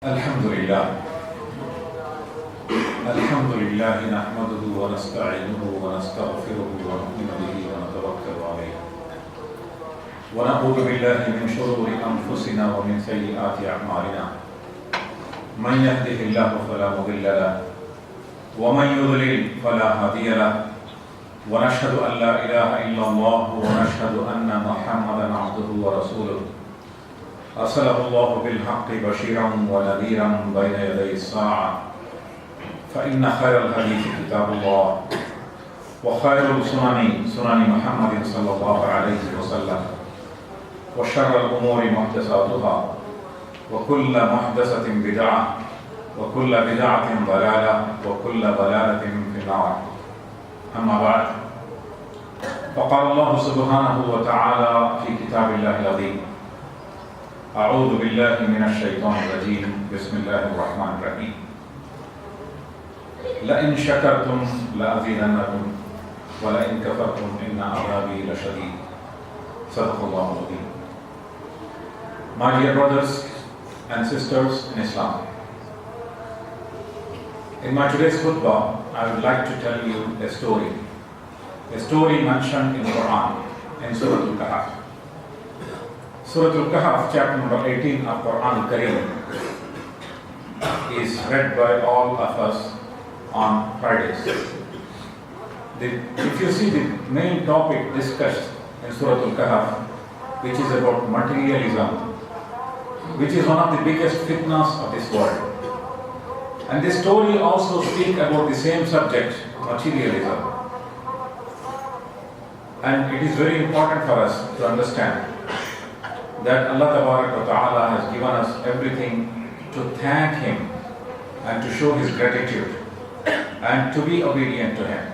الحمد لله الحمد لله نحمده ونستعينه ونستغفره ونؤمن به ونتوكل عليه ونعوذ بالله من شرور أنفسنا ومن سيئات أعمالنا من يهده الله فلا مضل له ومن يضلل فلا هادي له ونشهد أن لا إله إلا الله ونشهد أن محمدا عبده ورسوله أرسله الله بالحق بشيرا ونذيرا بين يدي الساعة فإن خير الحديث كتاب الله وخير السنن سنن محمد صلى الله عليه وسلم وشر الأمور محدثاتها وكل محدثة بدعة وكل بدعة ضلالة وكل ضلالة في النار. أما بعد، فقال الله سبحانه وتعالى في كتاب الله العظيم: أعوذ بالله من الشيطان الرجيم بسم الله الرحمن الرحيم لئن شكرتم لأزيدنكم ولئن كفرتم إن عذابي لشديد. صدق الله العظيم. My dear brothers and sisters in Islam, in my today's khutbah, I would like to tell you a story mentioned in the Quran in Surah Al-Kahf. Surah Al-Kahf, chapter number 18 of Quran Al-Kareem, is read by all of us on Fridays. If you see the main topic discussed in Surah Al-Kahf, which is about materialism, which is one of the biggest fitnas of this world. And this story also speaks about the same subject, materialism. And it is very important for us to understand that Allah Ta'ala has given us everything to thank Him and to show His gratitude and to be obedient to Him.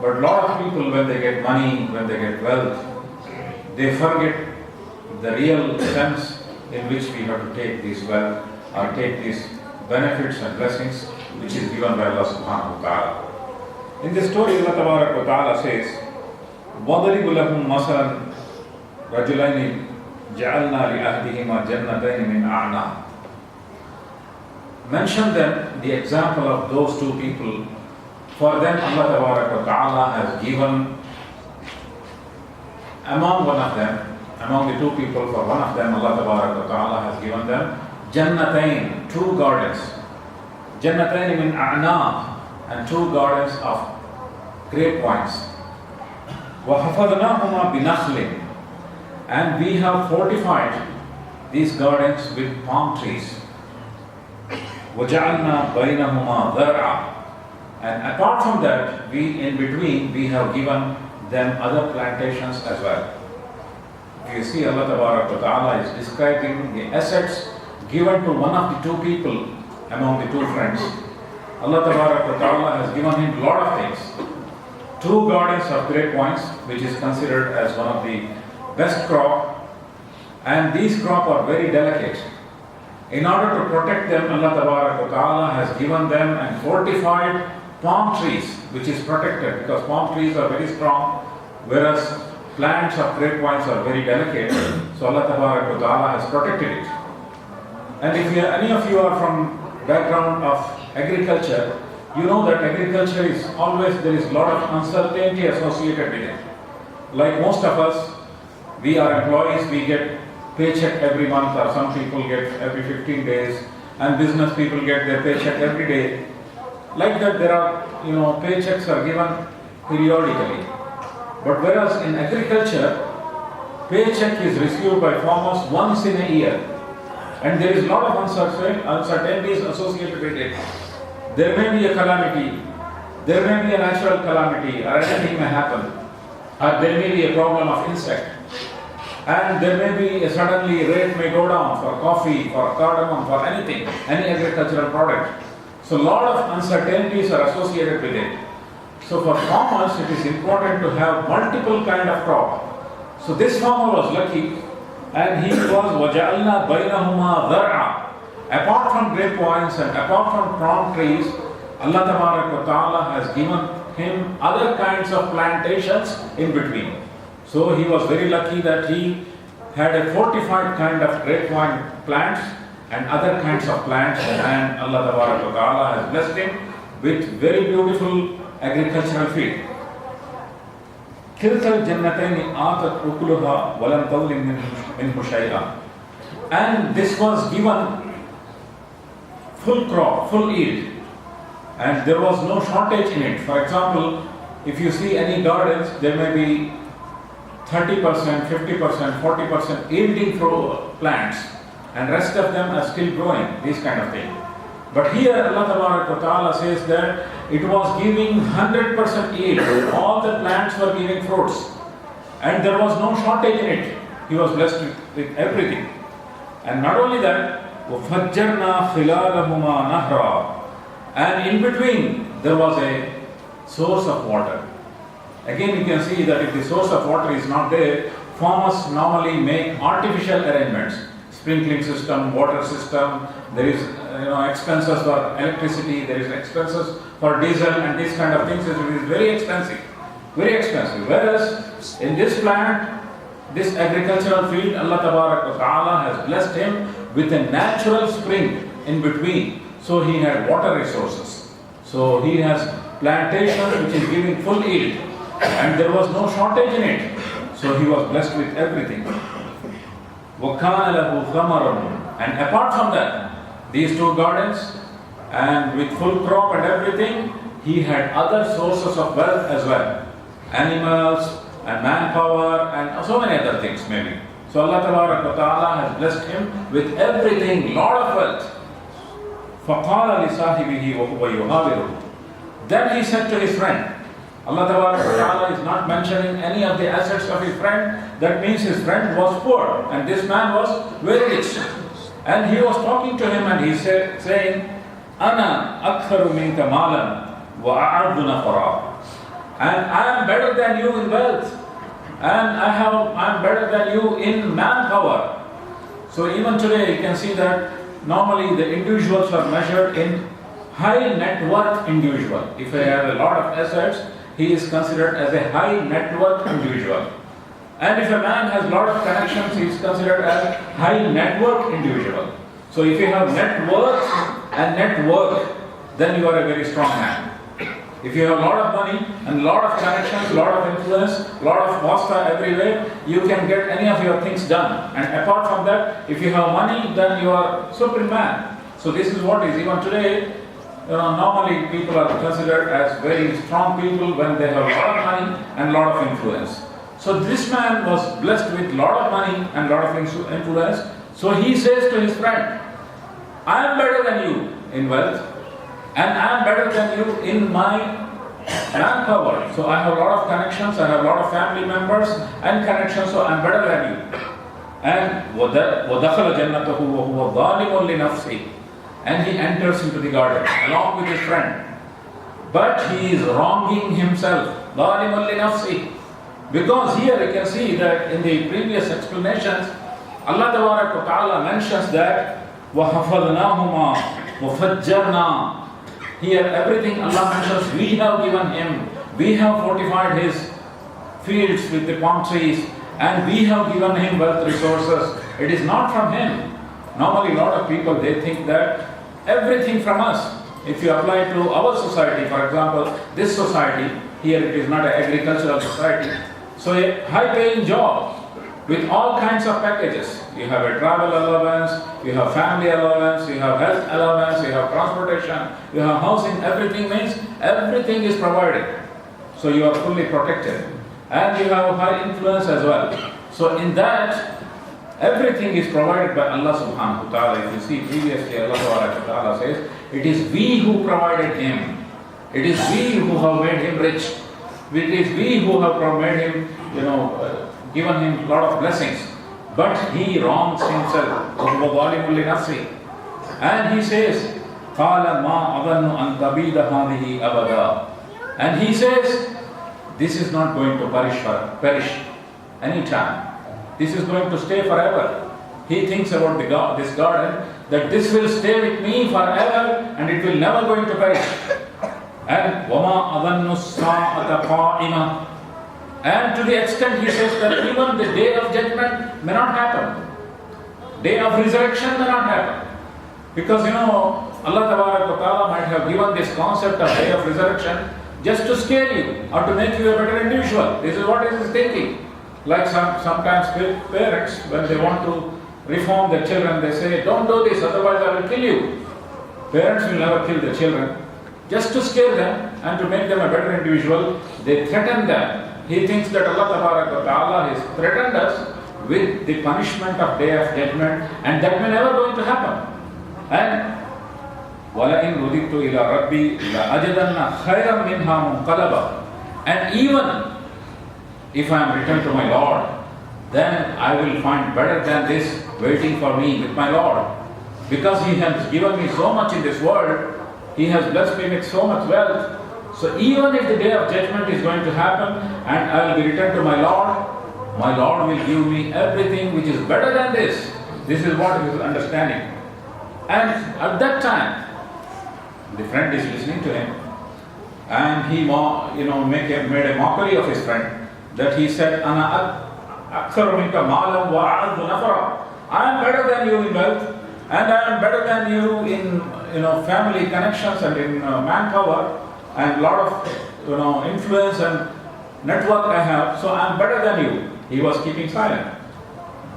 But a lot of people, when they get money, when they get wealth, they forget the real sense in which we have to take this wealth or take these benefits and blessings which is given by Allah Subhanahu wa Ta'ala. In this story, Allah Ta'ala says, وَضَرِبُ لَهُمْ مَثَلًا رَجُلَيْنِ جَعَلْنَا لِأَهْدِهِمَا جَنَّتَيْنِ مِنْ أَعْنَابٍ. Mention them the example of those two people. For them Allah Ta'ala has given among the two people, for one of them Allah Ta'ala has given them Jannatain, two gardens. Jannatain min a'nab, and two gardens of grape wines. وَحَفَظْنَاهُمَا بِنَخْلٍ, and we have fortified these gardens with palm trees. وَجَعَلْنَا بَيْنَهُمَا ذَرْعًا, and apart from that, in between we have given them other plantations as well. If you see, Allah Ta'ala is describing the assets given to one of the two people among the two friends. Allah Ta'ala has given him a lot of things. Two gardens of grape wines, which is considered as one of the best crop, and these crops are very delicate. In order to protect them, Allah Ta'ala has given them and fortified palm trees, which is protected because palm trees are very strong, whereas plants of grape vines are very delicate. So Allah Ta'ala has protected it. And if any of you are from background of agriculture, you know that agriculture is always, there is a lot of uncertainty associated with it. Like most of us, we are employees, we get paycheck every month, or some people get every 15 days, and business people get their paycheck every day. Like that, there are, paychecks are given periodically. But whereas in agriculture, paycheck is received by farmers once in a year. And there is a lot of uncertainties associated with it. There may be a calamity, there may be a natural calamity, or anything may happen, or there may be a problem of insect, and there may be suddenly rate may go down for coffee, for cardamom, for anything, any agricultural product. So a lot of uncertainties are associated with it. So for farmers, it is important to have multiple kind of crop. So this farmer was lucky, and he was وَجَعَلْنَا بَيْنَهُمَا ذَرْعًا. Apart from grape wines and apart from palm trees, Allah Ta'ala has given him other kinds of plantations in between. So he was very lucky that he had a fortified kind of grape wine plants and other kinds of plants, and Allah Ta'ala has blessed him with very beautiful agricultural field. كِلْتَا الْجَنَّتَيْنِ آتَتْ أُكُلُهَا وَلَمْ تَظْلِمْ مِنْهُ شَيْئًا. And this was given full crop, full yield, and there was no shortage in it. For example, if you see any gardens, there may be 30%, 50%, 40% yielding plants, and rest of them are still growing, this kind of thing. But here Allah Ta'ala says that it was giving 100% yield. All the plants were giving fruits, and there was no shortage in it. He was blessed with everything. And not only that, وَفَجَّرْنَا خِلَالَهُمَا نَهْرًا, and in between there was a source of water. Again, you can see that if the source of water is not there, farmers normally make artificial arrangements, sprinkling system, water system. There is expenses for electricity, there is expenses for diesel, and these kind of things. It is very expensive, very expensive. Whereas in this plant, this agricultural field, Allah Ta'ala has blessed him with a natural spring in between. So he had water resources. So he has plantation which is giving full yield, and there was no shortage in it. So he was blessed with everything. وَكَانَ لَهُ ثَمَرٌ. And apart from that, these two gardens, and with full crop and everything, he had other sources of wealth as well. Animals and manpower and so many other things maybe. So Allah Ta'ala has blessed him with everything, lot of wealth. فَقَالَ لِصَاحِبِهِ وَهُوَ يُحَاوِرُهُ. Then he said to his friend, Allah Ta'ala is not mentioning any of the assets of his friend. That means his friend was poor and this man was very rich. And he was talking to him and he said, saying, أَنَا أَكْثَرُ مِنْكَ مَالًا وَأَعَرْضُ نَفَرًا. And I am better than you in wealth, and I am better than you in manpower. So even today you can see that normally the individuals are measured in high net worth individual. If he has a lot of assets, he is considered as a high net worth individual. And if a man has a lot of connections, he is considered as high net worth individual. So if you have net worth and net worth, then you are a very strong man. If you have a lot of money and a lot of connections, a lot of influence, a lot of wasta everywhere, you can get any of your things done. And apart from that, if you have money, then you are supreme man. So this is what is even today. Normally people are considered as very strong people when they have a lot of money and a lot of influence. So this man was blessed with a lot of money and a lot of influence. So he says to his friend, I am better than you in wealth, and I am better than you in my manpower. So I have a lot of connections, I have a lot of family members and connections, so I am better than you. And وَدَخَلَ جَنَّتَهُ وَهُوَ ظَالِمٌ لِنَفْسِهِ. And he enters into the garden along with his friend. But he is wronging himself. ظَالِمٌ لِنَفْسِهِ. Because here you can see that in the previous explanations, Allah Ta'ala mentions that وَحَفَظْنَاهُمَا وَفَجَّرْنَا. Here everything Allah mentions, we have given him, we have fortified his fields with the palm trees, and we have given him wealth resources. It is not from him. Normally a lot of people, they think that everything from us. If you apply to our society, for example, this society, here it is not an agricultural society. So a high-paying job with all kinds of packages. You have a travel allowance, you have family allowance, you have health allowance, you have transportation, you have housing, everything means everything is provided. So you are fully protected. And you have high influence as well. So in that, everything is provided by Allah subhanahu wa ta'ala. If you see previously, Allah ta'ala says, it is we who provided him. It is we who have made him rich. It is we who have made him, given him a lot of blessings. But he wrongs himself. And he says, قَالَ مَا أَظَنُّ أَن تَبِيدَ هَذِهِ أَبَدًا. And he says, this is not going to perish any time. This is going to stay forever. He thinks about this garden, that this will stay with me forever and it will never going to perish. And وَمَا أَظَنُّ السَّاعَةَ قَائِمًا. And to the extent he says that even the day of judgment may not happen. Day of resurrection may not happen. Because Allah Ta'ala might have given this concept of day of resurrection just to scare you or to make you a better individual. This is what he is thinking. Like sometimes parents, when they want to reform their children, they say, don't do this, otherwise I will kill you. Parents will never kill their children. Just to scare them and to make them a better individual, they threaten them. He thinks that Allah Ta'ala has threatened us with the punishment of day of judgment, and that may never going to happen. And وَلَئِنْ رُدِدْتُ إِلَىٰ رَبِّي لَأَجِدَنَّ خَيْرًا مِنْهَا مُنْقَلَبًا. And even if I am returned to my Lord, then I will find better than this waiting for me with my Lord. Because He has given me so much in this world, He has blessed me with so much wealth. So even if the day of judgment is going to happen and I will be returned to my Lord will give me everything which is better than this. This is what he is understanding. And at that time, the friend is listening to him, and he made a mockery of his friend, that he said, "Ana akthar minka maalam wa a'addu nafara." I am better than you in wealth, and I am better than you in family connections and in manpower, and lot of influence and network I have. So I am better than you. He was keeping silent.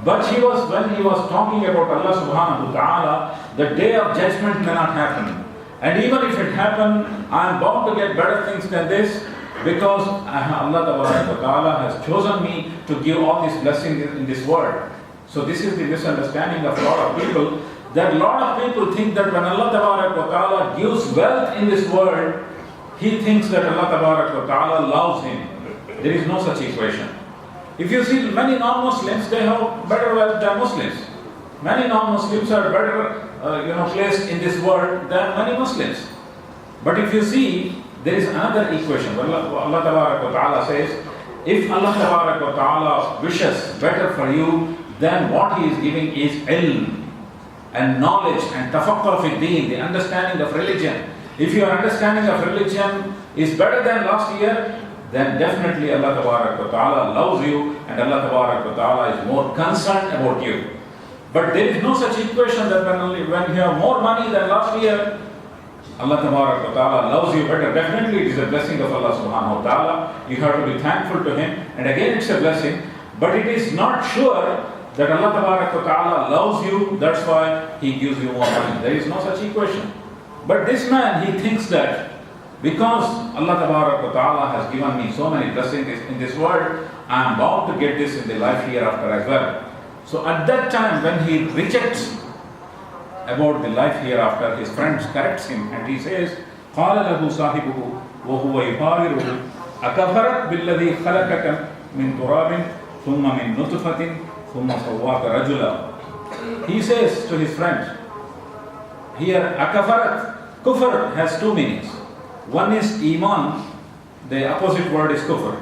But when he was talking about Allah subhanahu wa ta'ala, the day of judgment may not happen. And even if it happened, I am bound to get better things than this, because Allah ta'ala has chosen me to give all these blessings in this world. So this is the misunderstanding of a lot of people, that a lot of people think that when Allah ta'ala gives wealth in this world, he thinks that Allah ta'ala loves him. There is no such equation. If you see many non-Muslims, they have better wealth than Muslims. Many non-Muslims are better placed in this world than many Muslims. But if you see, there is another equation. Allah Ta'ala says, if Allah Ta'ala wishes better for you, then what He is giving is ilm and knowledge and tafaqquh fi deen, the understanding of religion. If your understanding of religion is better than last year, then definitely Allah Ta'ala loves you, and Allah Ta'ala is more concerned about you. But there is no such equation that when you have more money than last year, Allah Ta'ala loves you better. Definitely it is a blessing of Allah subhanahu wa ta'ala. You have to be thankful to Him. And again it's a blessing. But it is not sure that Allah Ta'ala loves you, that's why He gives you more money. There is no such equation. But this man, he thinks that because Allah Ta'ala has given me so many blessings in this world, I am bound to get this in the life hereafter as well. So at that time, when he rejects about the life hereafter, his friend corrects him and he says, قَالَ لَهُ صَاحِبُهُ وَهُوَ يُحَاوِرُهُ أَكَفَرَتْ بِالَّذِي خَلَقَكَ مِنْ تُرَابٍ ثُمَّ مِنْ نُطْفَةٍ ثُمَّ سَوَّاكَ رَجُلًا. He says to his friend, here, akafarat, kufr has two meanings. One is iman, the opposite word is kufr,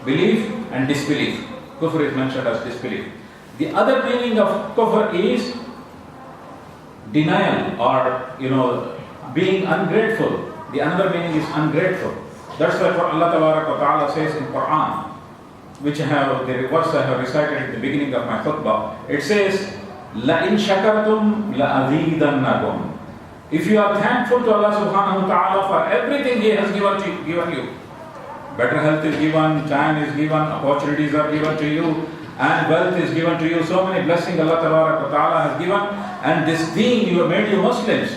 belief and disbelief. Kufr is mentioned as disbelief. The other meaning of kufr is denial or being ungrateful. The another meaning is ungrateful. That's why Allah Ta'ala says in Quran, which the verse I have recited at the beginning of my khutbah. It says, لَإِن شَكَرْتُمْ لَأَزِيدَنَّكُمْ. If you are thankful to Allah subhanahu wa ta'ala for everything He has given you, better health is given, time is given, opportunities are given to you, and wealth is given to you, so many blessings Allah ta'ala has given, and this deen you have made you Muslims.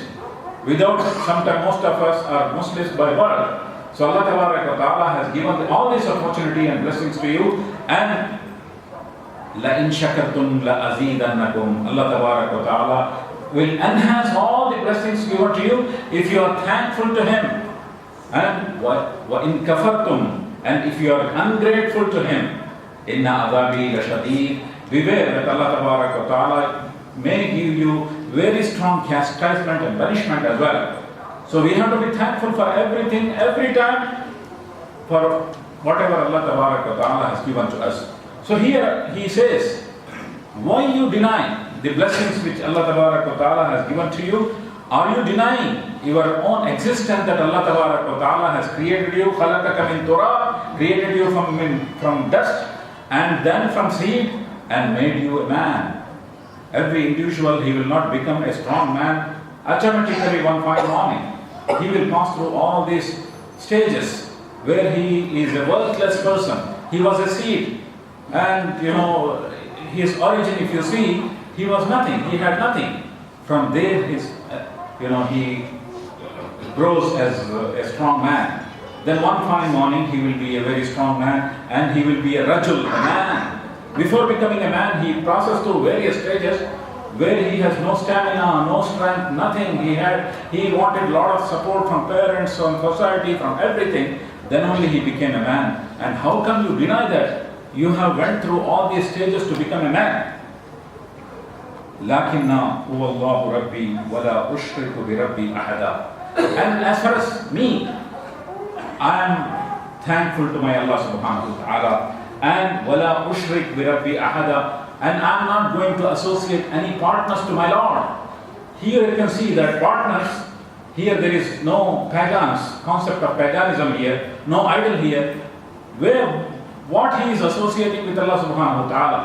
Without, sometimes most of us are Muslims by birth. So Allah ta'ala has given all this opportunity and blessings to you, and لَإِن شَكَرْتُمْ لَأَزِيدَنَّكُمْ. Allah ta'ala will enhance all the blessings given to you if you are thankful to Him. And وَإِن كَفَرْتُمْ, and if you are ungrateful to Him, إِنَّ عَذَابِي لَشَدِيدٌ. Beware that Allah Ta'ala may give you very strong chastisement and punishment as well. So we have to be thankful for everything, every time, for whatever Allah Ta'ala has given to us. So here he says, why you deny the blessings which Allah Ta'ala has given to you? Are you denying your own existence that Allah Ta'ala has created you? خَلَقَكَ مِن تُرَابٍ, created you from dust, and then from seed, and made you a man. Every individual, he will not become a strong man Automatically one fine morning, he will pass through all these stages where he is a worthless person. He was a seed, and his origin, if you see, he was nothing, he had nothing. From there, he grows as a strong man. Then one fine morning, he will be a very strong man, and he will be a rajul, a man. Before becoming a man, he passes through various stages where he has no stamina, no strength, nothing. He wanted a lot of support from parents, from society, from everything. Then only he became a man. And how come you deny that? You have went through all these stages to become a man. لَكِنَّا هُوَ اللَّهُ رَبِّي وَلَا أُشْرِكُ بِرَبِّي أَحَدًا. And as far as me, I am thankful to my Allah subhanahu wa ta'ala. And وَلَا أُشْرِكُ بِرَبِّي أَحَدًا. And I am not going to associate any partners to my Lord. Here you can see that partners, here there is no pagans, concept of paganism here, no idol here, where what he is associating with Allah subhanahu wa ta'ala.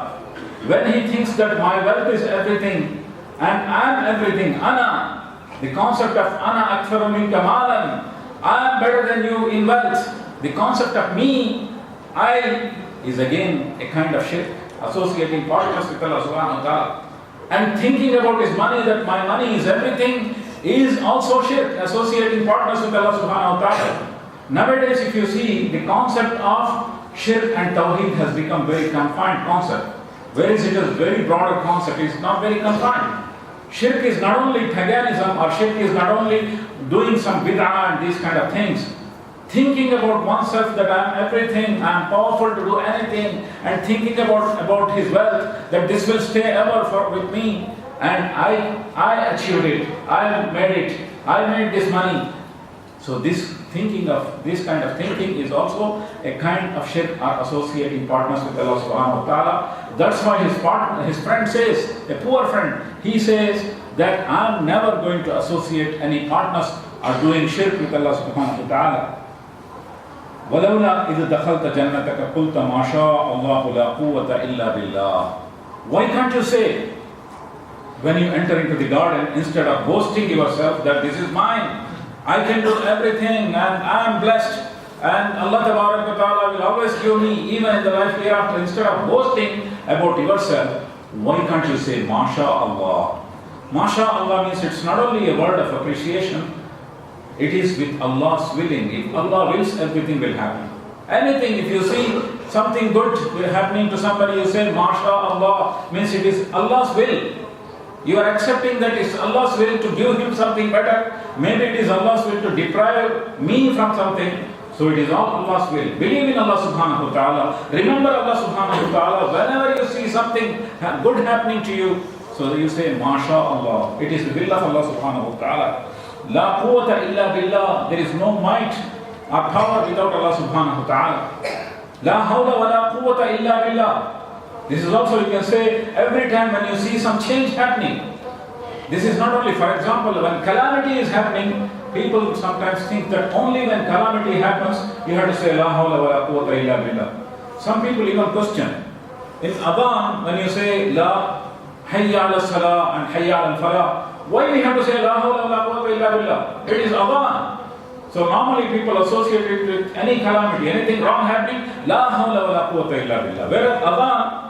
When he thinks that my wealth is everything, and I am everything, ana, the concept of ana akthara minka malan, I am better than you in wealth. The concept of me, I, is again a kind of shirk, associating partners with Allah subhanahu wa ta'ala. And thinking about his money, that my money is everything, is also shirk, associating partners with Allah subhanahu wa ta'ala. Nowadays, if you see, the concept of shirk and tawheed has become very confined concept. Whereas it is very broader concept, it's not very confined. Shirk is not only paganism, or shirk is not only doing some bid'ah and these kind of things. Thinking about oneself that I am everything, I am powerful to do anything, and thinking about his wealth, that this will stay ever with me, and I achieved it, I made this money. So this kind of thinking is also a kind of shirk, or associating partners with Allah subhanahu wa ta'ala. That's why his friend says, a poor friend, he says that I am never going to associate any partners or doing shirk with Allah subhanahu wa ta'ala. وَلَوْلَا إِذْ دَخَلْتَ جَنَّتَكَ قُلْتَ مَا شَاءَ اللَّهُ لَا قُوَّةَ إِلَّا بِاللَّهِ. Why can't you say, when you enter into the garden, instead of boasting yourself that this is mine, I can do everything and I am blessed, and Allah Ta'ala will always give me even in the life hereafter, instead of boasting about yourself, why can't you say MashaAllah? MashaAllah means it's not only a word of appreciation, it is with Allah's willing. If Allah wills, everything will happen. Anything, if you see something good happening to somebody, you say MashaAllah, means it is Allah's will. You are accepting that it's Allah's will to give him something better. Maybe it is Allah's will to deprive me from something. So it is all Allah's will. Believe in Allah subhanahu wa ta'ala. Remember Allah subhanahu wa ta'ala. Whenever you see something good happening to you, so you say MashaAllah. It is the will of Allah subhanahu wa ta'ala. La quwwata illa billah. There is no might or power without Allah subhanahu wa ta'ala. La hawla wa la quwwata illa billah. This is also, you can say, every time when you see some change happening. This is not only, for example, when calamity is happening, people sometimes think that only when calamity happens, you have to say, La hawla wa la quwwata illa billah. Some people even question. In Adhan, when you say, La hayya ala salah and hayya ala falah, why we have to say, La hawla wa la quwwata illa billah? It is Adhan. So normally people associate it with any calamity, anything wrong happening, La hawla wa la quwwata illa billah. Whereas Adhan,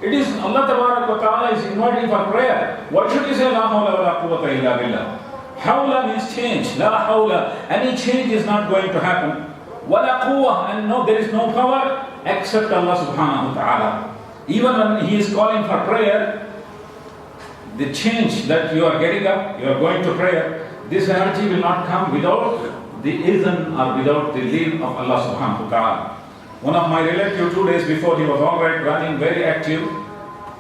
it is Allah Ta'ala is inviting for prayer. What should you say? La hawla wa la quwwata illa billah. Hawla means change. La hawla. Any change is not going to happen. Wa la quwwa. And no, there is no power except Allah subhanahu wa ta'ala. Even when he is calling for prayer, the change that you are getting up, you are going to prayer, this energy will not come without the izn or without the leave of Allah subhanahu wa ta'ala. One of my relatives 2 days before, he was alright, running, very active.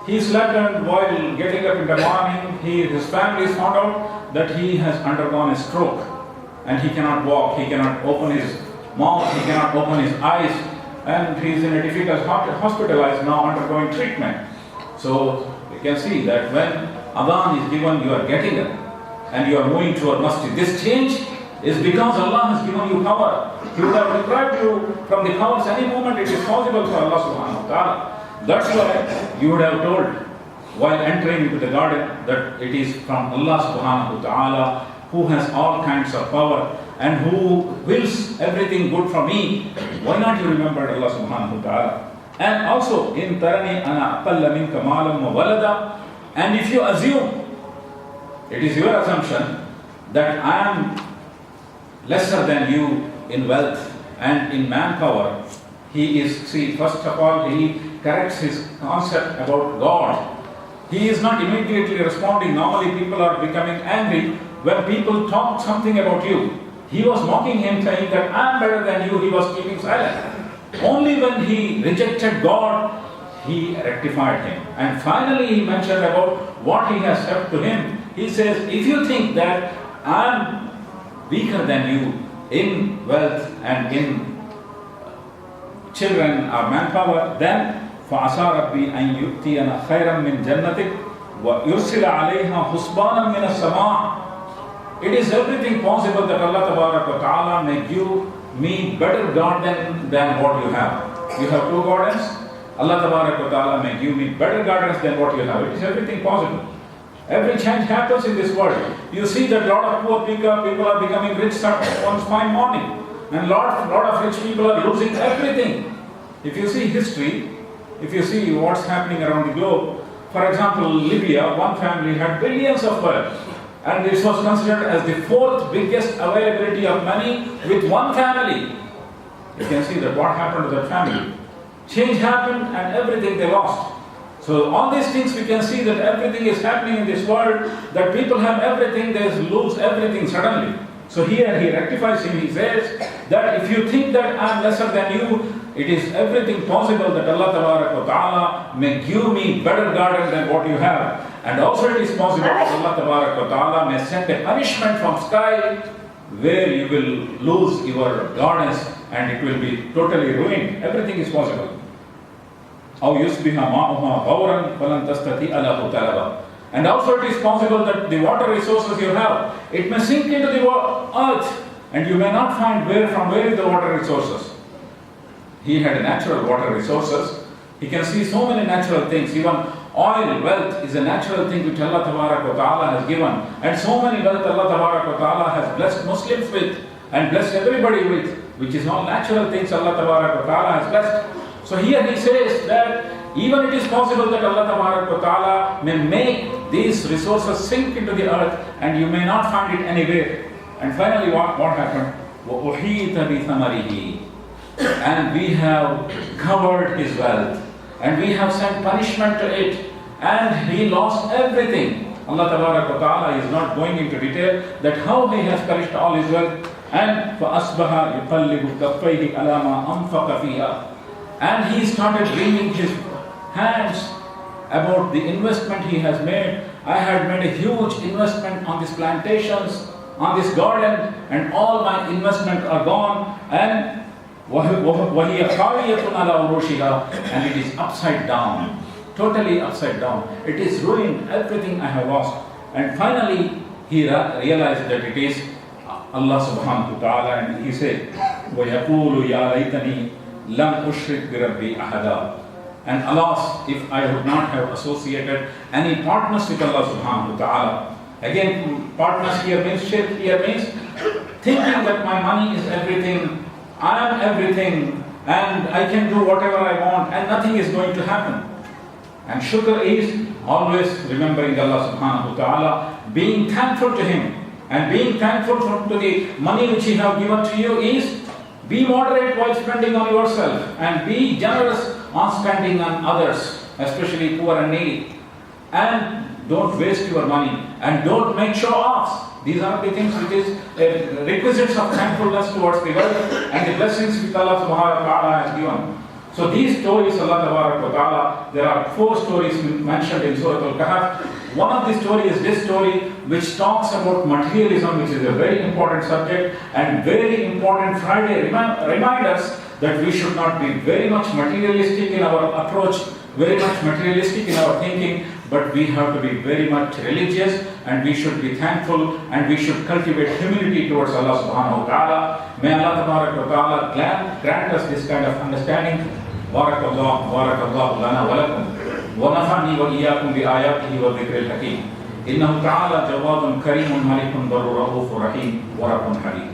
He slept, and while getting up in the morning, his family found out that he has undergone a stroke and he cannot walk, he cannot open his mouth, he cannot open his eyes, and he is in a difficult hospitalized now, undergoing treatment. So you can see that when Adhan is given, you are getting up and you are moving toward masjid. This change is because Allah has given you power. He would have deprived you from the powers any moment it is possible for Allah subhanahu wa ta'ala. That's why you would have told while entering into the garden that it is from Allah subhanahu wa ta'ala, who has all kinds of power and who wills everything good for me. Why not you remember Allah subhanahu wa ta'ala? And also in tarani ana aqalla minka malam wa walada, and if you assume, it is your assumption that I am lesser than you in wealth and in manpower, he is, see, first of all, he corrects his concept about God. He is not immediately responding. Normally people are becoming angry when people talk something about you. He was mocking him, saying that I am better than you. He was keeping silent. Only when he rejected God, he rectified him. And finally he mentioned about what he has said to him. He says, if you think that I am weaker than you in wealth and in children or manpower, then فَعَسَى رَبِّي أَن يُؤْتِيَنَا خَيْرًا مِنْ جَنَّتِكَ وَيُرْسِلَ عَلَيْهَا حُسْبَانًا مِنَ السَّمَاءِ. It is everything possible that Allah Tabarak wa Ta'ala may give me better garden than what you have. You have 2 gardens. Allah Tabarak wa Ta'ala may give me better gardens than what you have. It is everything possible. Every change happens in this world. You see that a lot of poor people are becoming rich one fine morning. And a lot of rich people are losing everything. If you see history, if you see what's happening around the globe, for example, Libya, one family had billions of wealth, and this was considered as the 4th biggest availability of money with one family. You can see that what happened to that family. Change happened and everything they lost. So all these things we can see that everything is happening in this world, that people have everything, they lose everything suddenly. So here he rectifies him, he says that if you think that I am lesser than you, it is everything possible that Allah Tabarak wa Ta'ala may give me better garden than what you have. And also it is possible that Allah Tabarak wa Ta'ala may send a punishment from sky where you will lose your gardens and it will be totally ruined. Everything is possible. أو يصبح ماؤها غورا فلن تستطيع له طلبا. And also it is possible that the water resources you have, it may sink into the earth and you may not find from where is the water resources. He had natural water resources. He can see so many natural things. Even oil, wealth is a natural thing which Allah Tabarak wa Ta'ala has given. And so many wealth Allah Tabarak wa Ta'ala has blessed Muslims with and blessed everybody with, which is all natural things Allah Tabarak wa Ta'ala has blessed. So here he says that even it is possible that Allah Tabarak wa Ta'ala may make these resources sink into the earth and you may not find it anywhere. And finally what happened? وَأُحِيطَ بِثَمَرِهِ. And we have covered his wealth and we have sent punishment to it and he lost everything. Allah Tabarak wa Ta'ala is not going into detail that how he has perished all his wealth. And فَأَصْبَحَ يُقَلِّبُ كَفَّيْهِ عَلَى مَا أَنْفَقَ فِيهَا. And he started wringing his hands about the investment he has made. I had made a huge investment on these plantations, on this garden, and all my investment are gone. And وَهِيَ خَاوِيَةٌ عَلَى عُرُوشِهَا. And it is upside down, totally upside down. It is ruined, everything I have lost. And finally he realized that it is Allah subhanahu wa ta'ala, and he said, وَيَقُولُ يَا لَيْتَنِي لَمْ أُشْرِكْ بِرَبِّي أَحَدًا. And alas, if I would not have associated any partners with Allah subhanahu wa ta'ala. Again, partners here means shirk, here means thinking that my money is everything, I am everything, and I can do whatever I want, and nothing is going to happen. And shukr is always remembering Allah subhanahu wa ta'ala, being thankful to Him. And being thankful to the money which He has given to you is, be moderate while spending on yourself, and be generous on spending on others, especially poor and needy. And don't waste your money, and don't make show-offs. These are the things which is requisites of thankfulness towards the wealth and the blessings which Allah subhanahu wa ta'ala has given. So these stories, Allah Tabarak wa Ta'ala, there are 4 stories mentioned in Surah Al-Kahf. One of the stories is this story which talks about materialism, which is a very important subject and very important Friday reminders that we should not be very much materialistic in our approach, very much materialistic in our thinking, but we have to be very much religious and we should be thankful and we should cultivate humility towards Allah subhanahu wa ta'ala. May Allah Tabarak wa Ta'ala grant us this kind of understanding. Barakallah lana wa lakum. ونفعني وإياكم بآياته والذكر الحكيم إنه تعالى جواد كريم ملك بر رؤوف رحيم ورب حليم.